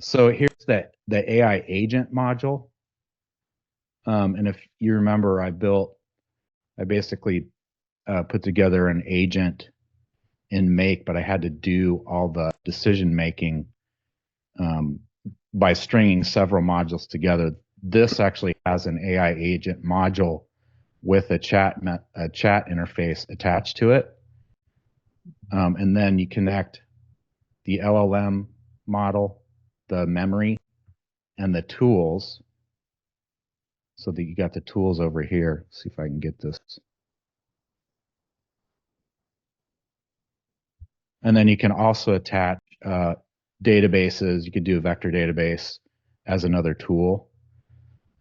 So here's the AI agent module. And if you remember, I basically put together an agent in Make, but I had to do all the decision making um, by stringing several modules together. This actually has an AI agent module with a chat interface attached to it, and then you connect the LLM model, the memory, and the tools. So that you got the tools over here. See if I can get this. And then you can also attach databases. You could do a vector database as another tool.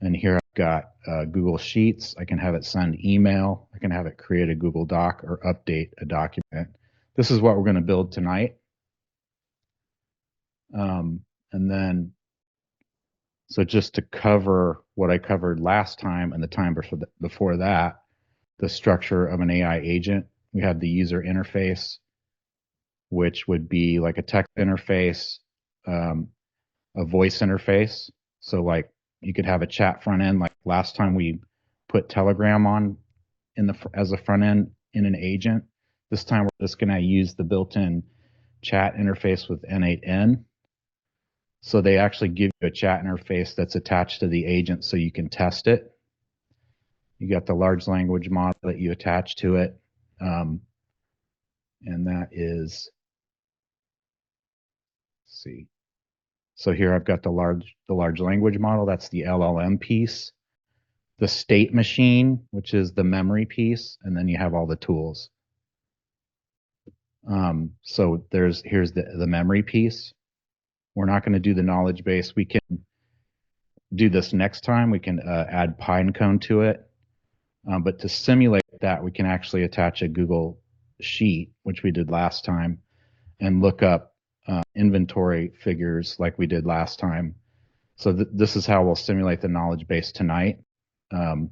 And here I've got Google Sheets. I can have it send email. I can have it create a Google Doc or update a document. This is what we're going to build tonight. And then, so just to cover what I covered last time and the time before that, the structure of an AI agent, we have the user interface, which would be like a text interface, a voice interface. So like you could have a chat front end. Like last time we put Telegram on as a front end in an agent. This time we're just going to use the built-in chat interface with n8n. So they actually give you a chat interface that's attached to the agent so you can test it. You got the large language model that you attach to it. And that is, let's see. So here I've got the large language model. That's the LLM piece. The state machine, which is the memory piece, and then you have all the tools. So here's the memory piece. We're not going to do the knowledge base. We can do this next time. We can add pinecone to it. But to simulate that, we can actually attach a Google Sheet, which we did last time, and look up inventory figures like we did last time. So this is how we'll simulate the knowledge base tonight. And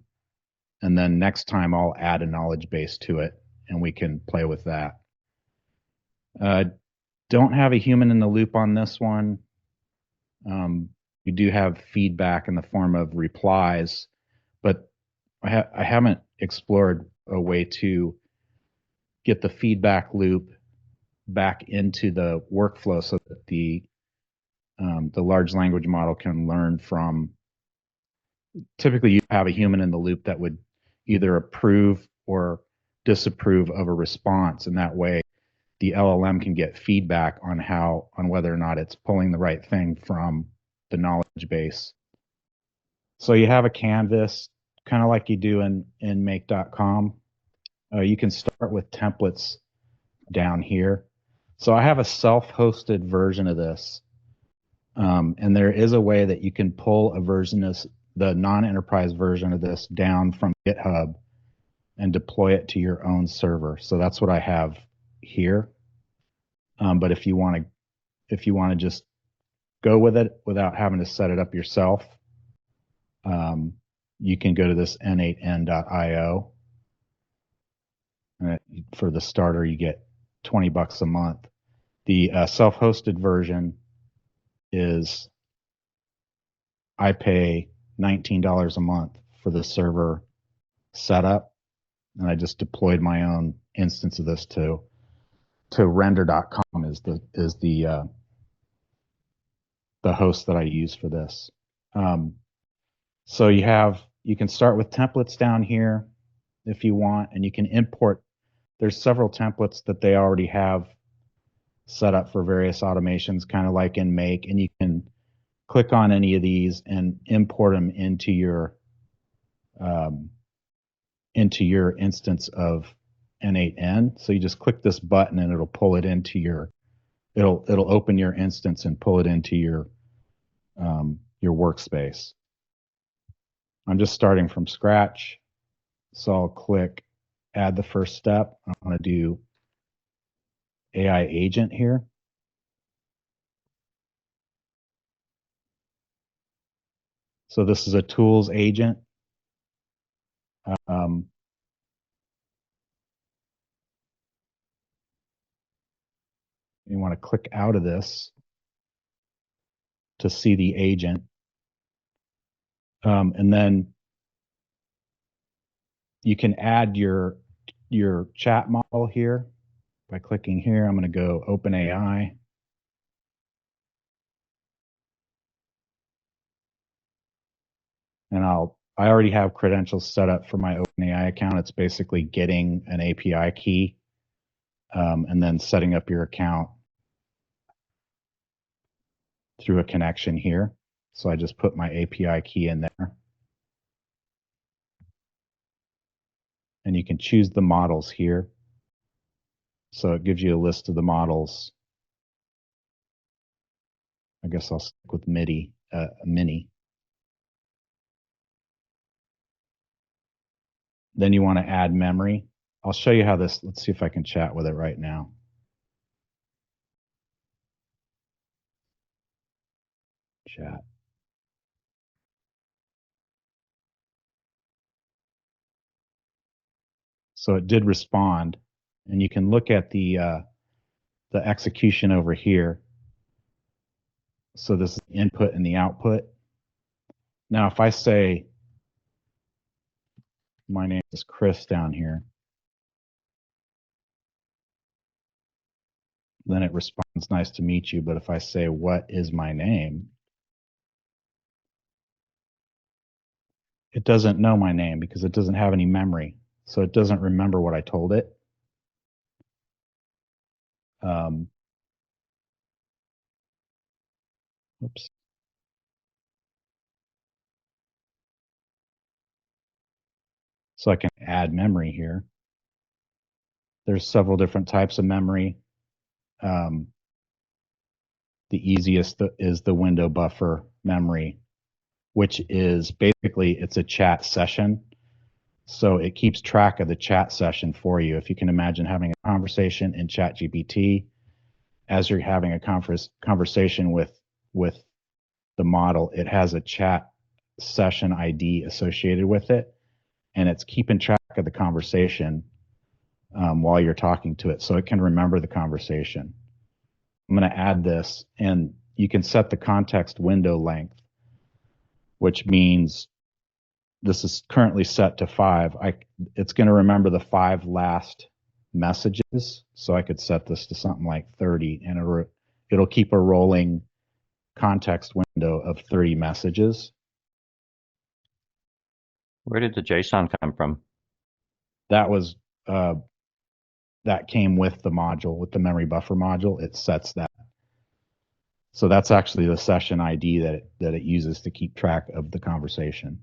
then next time I'll add a knowledge base to it and we can play with that. Don't have a human in the loop on this one. We do have feedback in the form of replies, but I haven't explored a way to get the feedback loop back into the workflow so that the large language model can learn from. Typically, you have a human in the loop that would either approve or disapprove of a response, and that way the LLM can get feedback on whether or not it's pulling the right thing from the knowledge base. So you have a canvas, kind of like you do in make.com. You can start with templates down here. So I have a self-hosted version of this. And there is a way that you can pull a version of the non-enterprise version of this down from GitHub and deploy it to your own server. So that's what I have here. But if you want to just go with it without having to set it up yourself, you can go to this n8n.io. And for the starter, you get $20 a month. The self-hosted version is I pay $19 a month for the server setup, and I just deployed my own instance of this to render.com is the host that I use for this. So you can start with templates down here if you want, and you can import. There's several templates that they already have set up for various automations, kind of like in Make, and you can click on any of these and import them into your instance of n8n. So you just click this button and it'll pull it into it'll open your instance and pull it into your workspace. I'm just starting from scratch, so I'll click add the first step. I want to do AI agent here. So this is a tools agent. You want to click out of this. to see the agent. And then you can add your chat model here by clicking here. I'm going to go OpenAI. And I already have credentials set up for my OpenAI account. It's basically getting an API key and then setting up your account through a connection here. So I just put my API key in there. And you can choose the models here. So it gives you a list of the models. I guess I'll stick with Mini. Then you want to add memory. I'll show you how this, let's see if I can chat with it right now. Chat. So it did respond, and you can look at the execution over here. So this is the input and the output. Now, if I say my name is Chris down here, then it responds, nice to meet you. But if I say, what is my name? It doesn't know my name because it doesn't have any memory. So it doesn't remember what I told it. Oops. So I can add memory here. There's several different types of memory. The easiest is the window buffer memory, which is basically it's a chat session. So it keeps track of the chat session for you. If you can imagine having a conversation in ChatGPT, as you're having a conversation with the model, it has a chat session ID associated with it, and it's keeping track of the conversation while you're talking to it, so it can remember the conversation. I'm going to add this, and you can set the context window length, which means this is currently set to 5. It's going to remember the 5 last messages, so I could set this to something like 30, and it'll keep a rolling context window of 30 messages. Where did the JSON come from? That was that came with the module, with the memory buffer module. It sets that. So that's actually the session ID that it uses to keep track of the conversation.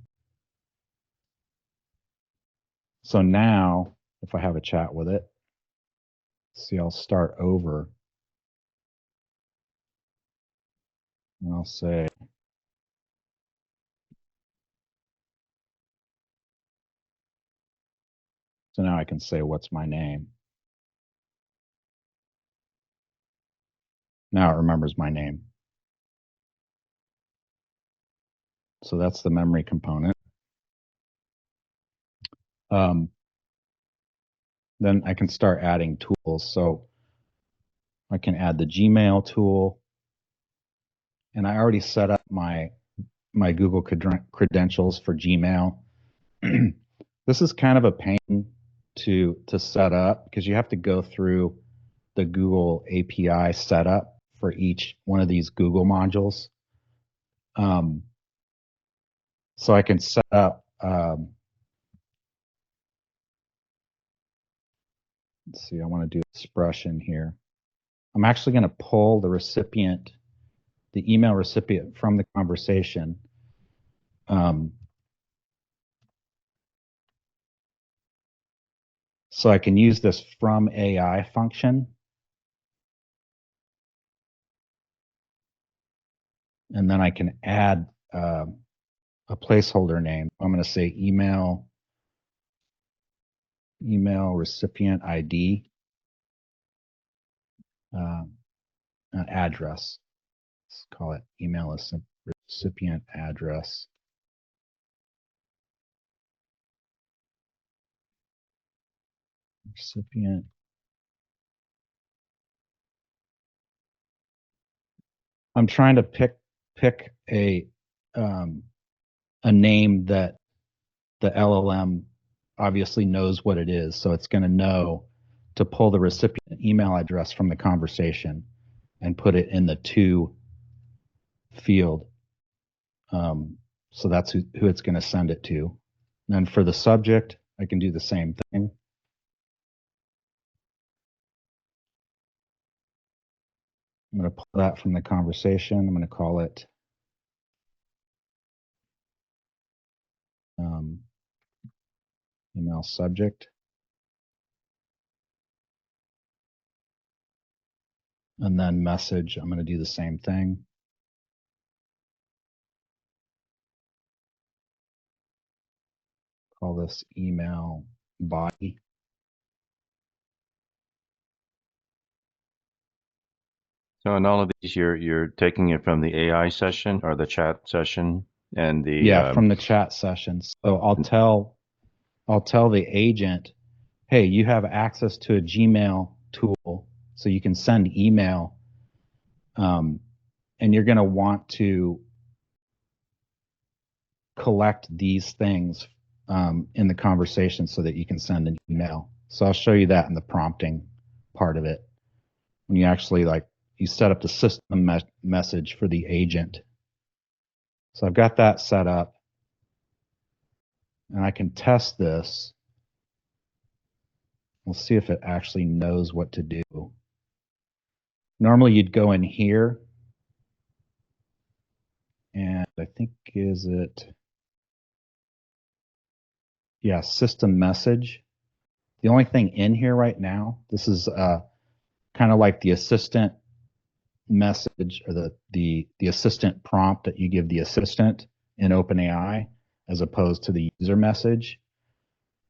So now, if I have a chat with it, see, I'll start over. And I'll say, so now I can say, what's my name? Now it remembers my name. So that's the memory component. Then I can start adding tools. So I can add the Gmail tool. And I already set up my Google credentials for Gmail. This is kind of a pain to set up because you have to go through the Google API setup for each one of these Google modules. So I can set up, let's see, I want to do expression here. I'm actually going to pull the recipient, the email recipient from the conversation. So I can use this from AI function. And then I can add a placeholder name. I'm going to say email recipient ID, an address. Let's call it email recipient address. Recipient. I'm trying to pick pick a name that the LLM obviously knows what it is. So it's going to know to pull the recipient email address from the conversation and put it in the to field. So that's who it's going to send it to. And then for the subject, I can do the same thing. I'm going to pull that from the conversation. I'm going to call it email subject. And then message, I'm going to do the same thing. Call this email body. So in all of these, you're taking it from the AI session or the chat session and the Yeah, from the chat session. So I'll tell the agent, hey, you have access to a Gmail tool, so you can send email, and you're going to want to collect these things in the conversation so that you can send an email. So I'll show you that in the prompting part of it. When you actually you set up the system message for the agent. So I've got that set up, and I can test this. We'll see if it actually knows what to do. Normally you'd go in here, and I think yeah, system message. The only thing in here right now, this is kind of like the assistant message or the assistant prompt that you give the assistant in OpenAI as opposed to the user message.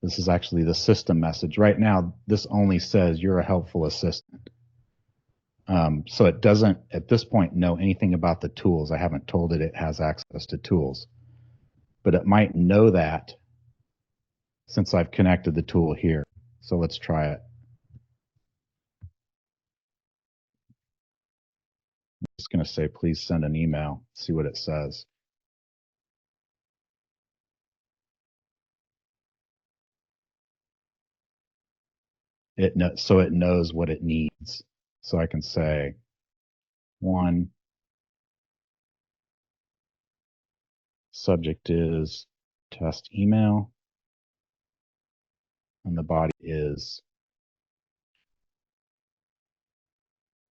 This is actually the system message. Right now, this only says you're a helpful assistant. So it doesn't, at this point, know anything about the tools. I haven't told it has access to tools. But it might know that since I've connected the tool here. So let's try it. I'm just going to say, please send an email, see what it says. So it knows what it needs. So I can say, one, subject is test email, and the body is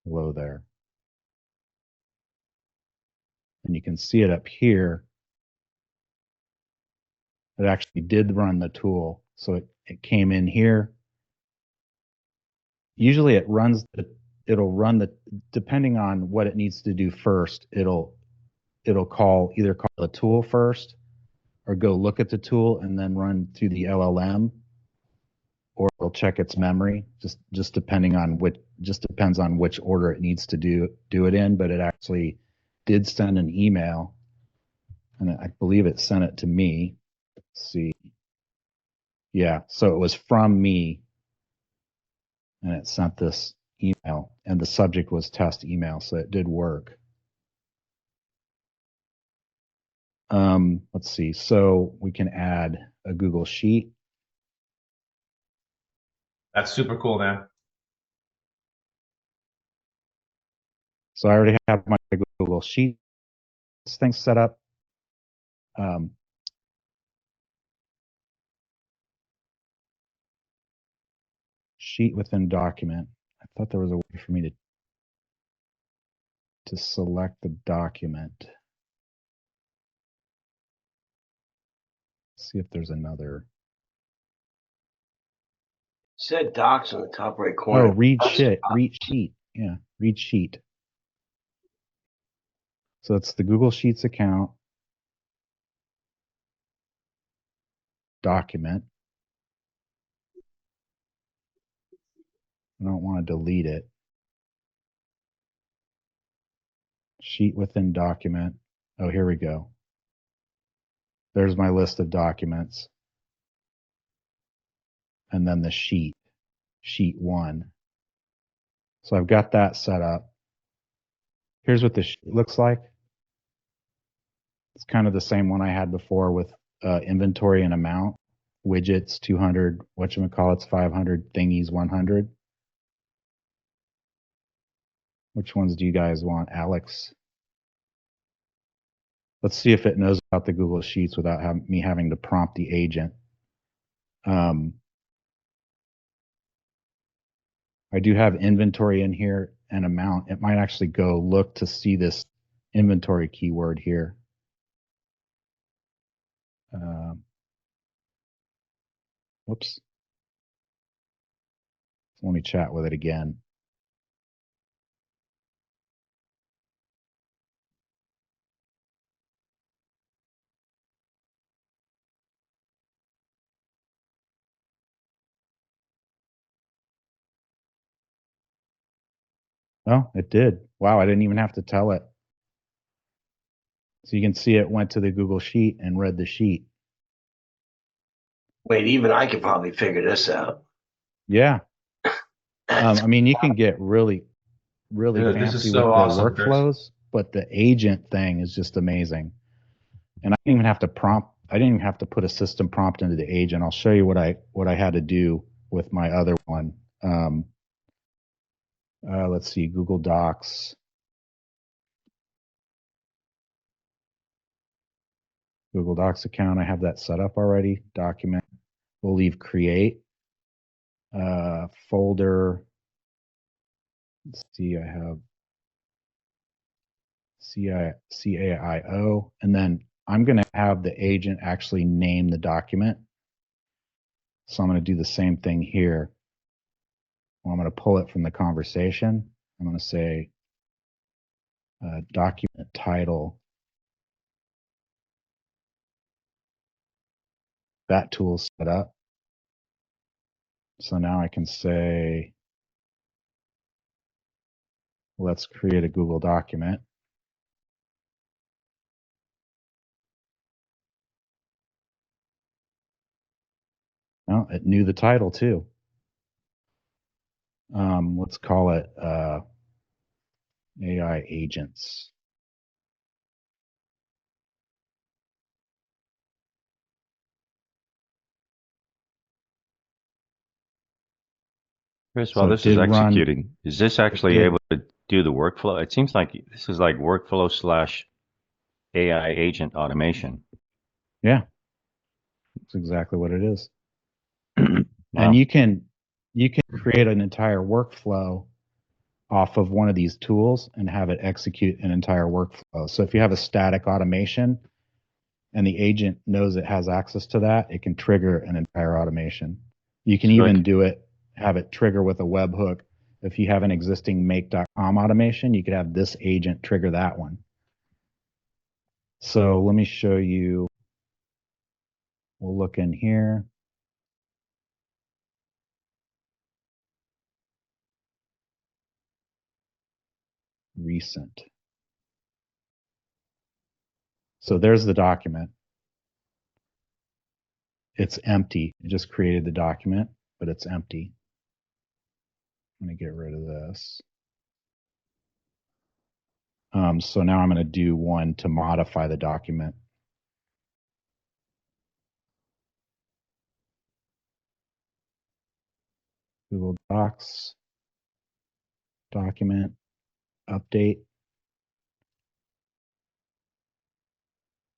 hello there. And you can see it up here. It actually did run the tool. So it came in here. Usually it'll run depending on what it needs to do first, it'll either call the tool first or go look at the tool and then run through the LLM, or it'll check its memory, just depending on depends on which order it needs to do it in. But it actually did send an email, and I believe it sent it to me. Let's see. Yeah, so it was from me, and it sent this email, and the subject was test email, so it did work. Let's see. So we can add a Google Sheet. That's super cool, man. So I already have my Google Sheet thing set up. Sheet within document. I thought there was a way for me to select the document. See if there's another. Said docs on the top right corner. Oh, read sheet. Yeah, read sheet. So it's the Google Sheets account. Document. I don't want to delete it. Sheet within document. Oh, here we go. There's my list of documents. And then the sheet 1. So I've got that set up. Here's what the sheet looks like. It's kind of the same one I had before with inventory and amount, widgets 200, whatchamacallit's 500, thingies 100. Which ones do you guys want, Alex? Let's see if it knows about the Google Sheets without me having to prompt the agent. I do have inventory in here and amount. It might actually go look to see this inventory keyword here. Whoops. Let me chat with it again. Oh, it did. Wow, I didn't even have to tell it. So you can see it went to the Google Sheet and read the sheet. Wait, even I could probably figure this out. Yeah. I mean, you can get really Dude, this fancy is so with awesome, the Chris. workflows, but the agent thing is just amazing. And I didn't even have to put a system prompt into the agent. I'll show you what I had to do with my other one. Let's see, Google Docs. Google Docs account, I have that set up already. Document, we'll leave create. Folder, let's see, I have CAIO, and then I'm going to have the agent actually name the document. So I'm going to do the same thing here. I'm going to pull it from the conversation. I'm going to say document title. That tool's set up. So now I can say, let's create a Google document. Oh, it knew the title too. Let's call it AI agents. Chris, So while it this is did run. executing, is this actually did. able to do the workflow? It seems like this is like workflow slash AI agent automation. Yeah, that's exactly what it is. Wow. And you can create an entire workflow off of one of these tools and have it execute an entire workflow. So if you have a static automation and the agent knows it has access to that, it can trigger an entire automation. You can even do it, have it trigger with a webhook. If you have an existing make.com automation, you could have this agent trigger that one. So let me show you. We'll look in here. Recent. So there's the document. It's empty. It just created the document, but it's empty. I'm going to get rid of this. So now I'm going to do one to modify the document. Google Docs, document, update.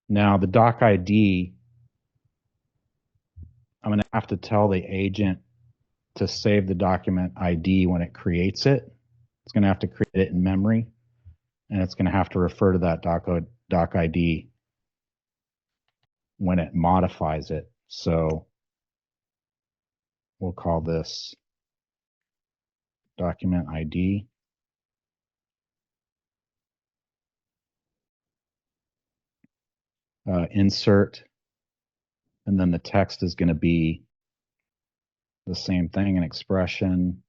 Now the doc ID, I'm going to have to tell the agent to save the document ID when it creates it. It's going to have to create it in memory, and it's going to have to refer to that doc ID when it modifies it. So we'll call this document ID. Insert, and then the text is going to be the same thing, an expression,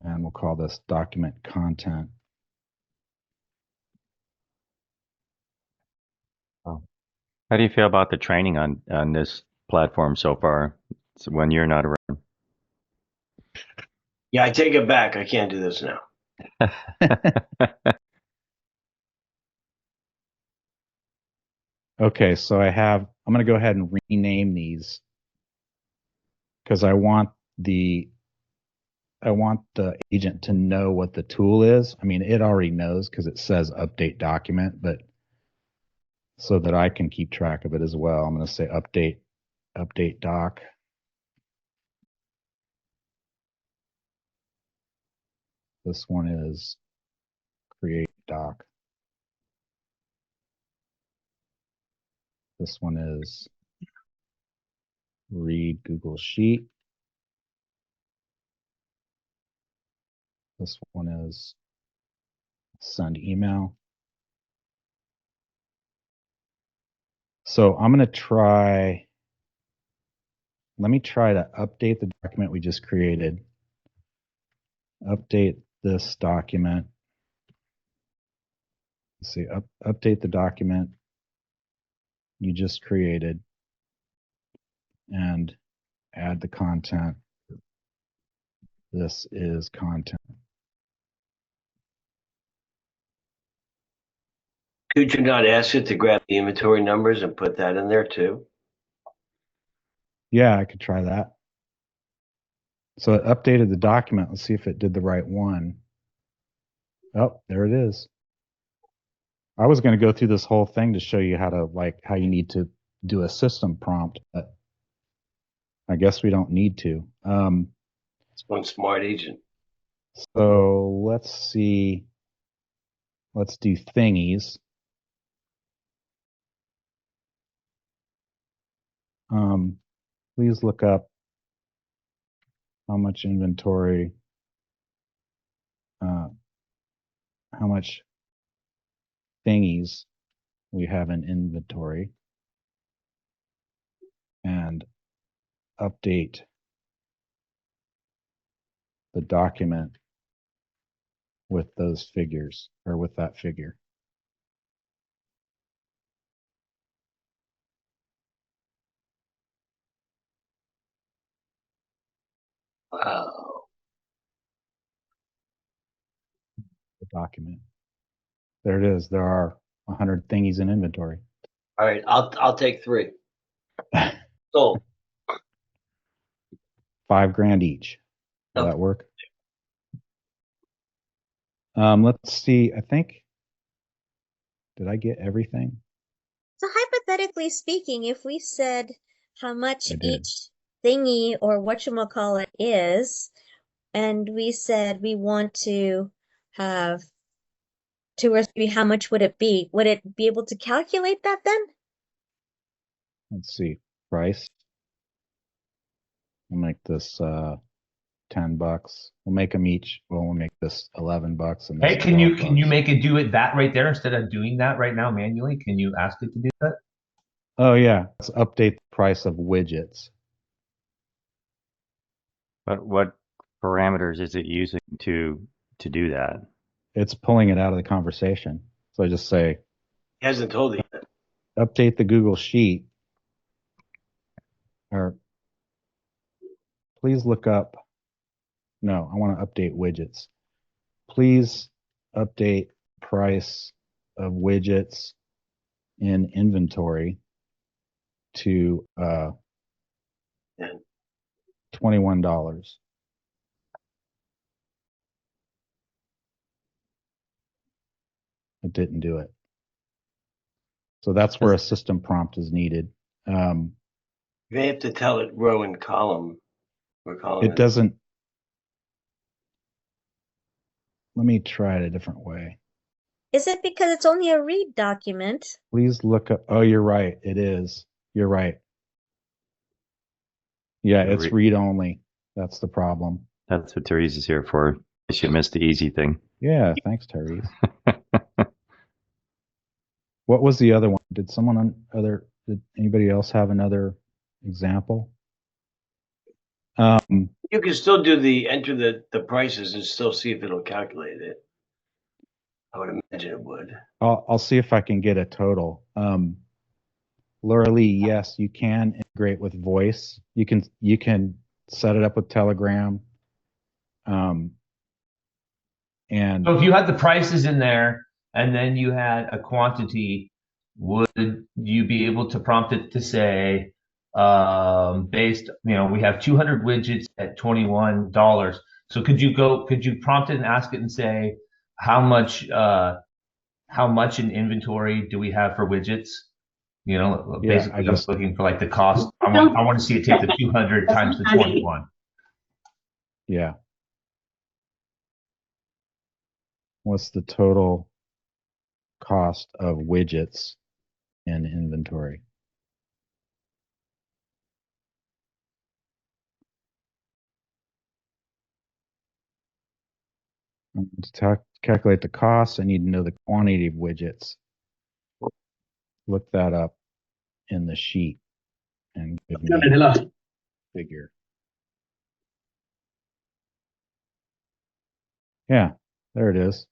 and we'll call this document content. How do you feel about the training on this platform so far? It's when you're not around. Yeah, I take it back. I can't do this now. Okay, so I'm going to go ahead and rename these because the I want the agent to know what the tool is. I mean, it already knows because it says update document, but so that I can keep track of it as well, I'm going to say update doc. This one is create doc. This one is read Google Sheet. This one is send email. So I'm going to let me try to update the document we just created. Update this document. Let's see, update the document you just created and add the content. This is content. Could you not ask it to grab the inventory numbers and put that in there too? Yeah, I could try that. So it updated the document. Let's see if it did the right one. Oh, there it is. I was going to go through this whole thing to show you how you need to do a system prompt, but I guess we don't need to. It's one smart agent. So let's see. Let's do thingies. Please look up how much inventory, how much thingies we have in inventory, and update the document with those figures, or with that figure. Wow. The document. There it is. There are 100 thingies in inventory. All right, I'll take 3. Sold. $5,000 each. Will Okay. that work? Let's see. Did I get everything? So hypothetically speaking, if we said how much I did. each thingy or whatchamacallit is, and we said we want to have 2 or 3, how much would it be? Would it be able to calculate that then? Let's see. Price. We'll make this $10. We'll make them each. Well, we'll make this $11 and this Hey, can you $12. make it do it that right there instead of doing that right now manually? Can you ask it to do that? Oh yeah. Let's update the price of widgets. But what parameters is it using to do that? It's pulling it out of the conversation. So I just say He hasn't told you yet. update the Google Sheet, or please look up. No, I want to update widgets. Please update price of widgets in inventory to Yeah. $21. It didn't do it. So that's where a system prompt is needed. You may have to tell it row and column. Or column. It doesn't. Let me try it a different way. Is it because it's only a read document? Please look up. Oh, you're right. It is. You're right. Yeah, it's read only. That's the problem. That's what Therese is here for. She missed the easy thing. Yeah, thanks, Therese. What was the other one? Did anybody else have another example? You can still do enter the prices and still see if it'll calculate it. I would imagine it would. I'll see if I can get a total. Laura Lee, yes, you can integrate with voice. You can set it up with Telegram. And So if you had the prices in there and then you had a quantity, would you be able to prompt it to say, based, we have 200 widgets at $21. So could you prompt it and ask it and say, how much in inventory do we have for widgets? Yeah, Basically, I I'm just looking for like the cost. I want to see it take the 200 times the 21. yeah. What's the total cost of widgets in inventory? To calculate the cost, I need to know the quantity of widgets. Look that up in the sheet and give me a figure. Yeah, there it is.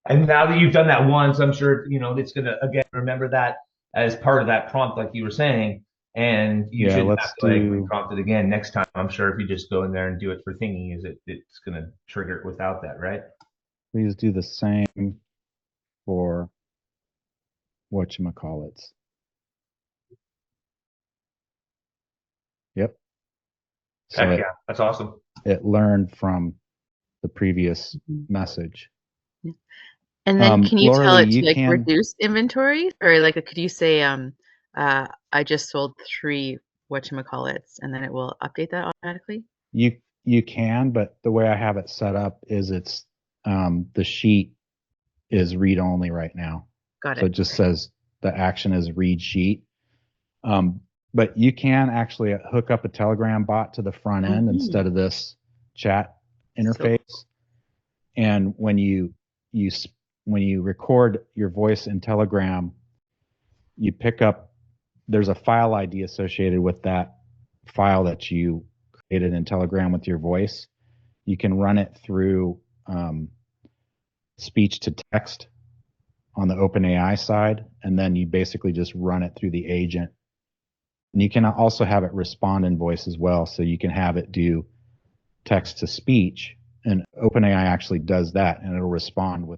And now that you've done that once, I'm sure, it's going to, again, remember that as part of that prompt, like you were saying, and you Yeah, shouldn't let's have to like do. re-prompt it again next time. I'm sure if you just go in there and do it for thingy, it's going to trigger it without that, right? Please do the same for whatchamacallits. Yep. So Heck yeah, that's awesome. it learned from the previous message. And then can you Laura tell Lee, it to you like can reduce inventory, or like could you say I just sold 3 whatchamacallits, and then it will update that automatically? you can, but the way I have it set up is it's the sheet is read only right now. Got So it. it just says the action is read sheet. But you can actually hook up a Telegram bot to the front end instead of this chat interface. And when you record your voice in Telegram, you pick up, there's a file ID associated with that file that you created in Telegram with your voice. You can run it through speech to text on the OpenAI side, and then you basically just run it through the agent. And you can also have it respond in voice as well. So you can have it do text to speech, and OpenAI actually does that, and it'll respond with a